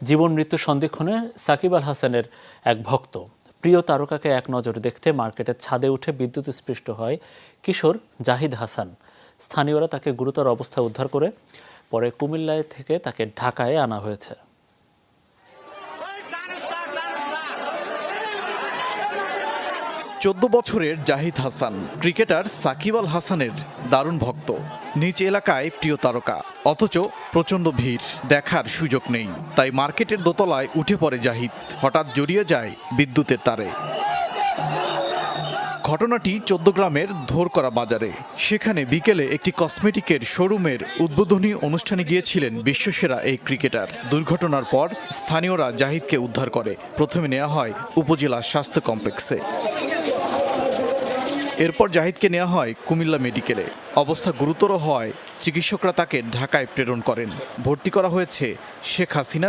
জীবন মৃত্যু সন্ধিক্ষণে সাকিব আল হাসানের এক ভক্ত প্রিয় তারকাকে এক নজর দেখতে মার্কেটের ছাদে উঠে বিদ্যুৎস্পৃষ্ট হয় কিশোর জাহিদ হাসান। স্থানীয়রা তাকে গুরুতর অবস্থায় উদ্ধার করে পরে কুমিল্লায় থেকে তাকে ঢাকায় আনা হয়েছে। 14 বছরের জাহিদ হাসান ক্রিকেটার সাকিব আল হাসানের দারুণ ভক্ত। নিজ এলাকায় প্রিয় তারকা, অথচ প্রচণ্ড ভিড়, দেখার সুযোগ নেই। তাই মার্কেটের দোতলায় উঠে পড়ে জাহিদ। হঠাৎ জড়িয়ে যায় বিদ্যুতের তারে। ঘটনাটি 14 গ্রামের ধোরকরা বাজারে। সেখানে বিকেলে একটি কসমেটিকের শোরুমের উদ্বোধনী অনুষ্ঠানে গিয়েছিলেন বিশ্বসেরা এই ক্রিকেটার। দুর্ঘটনার পর স্থানীয়রা জাহিদকে উদ্ধার করে প্রথমে নেওয়া হয় উপজেলা স্বাস্থ্য কমপ্লেক্সে। এরপর জাহিদকে নেওয়া হয় কুমিল্লা মেডিকেলে। অবস্থা গুরুতর হওয়ায় চিকিৎসকরা তাকে ঢাকায় প্রেরণ করেন। ভর্তি করা হয়েছে শেখ হাসিনা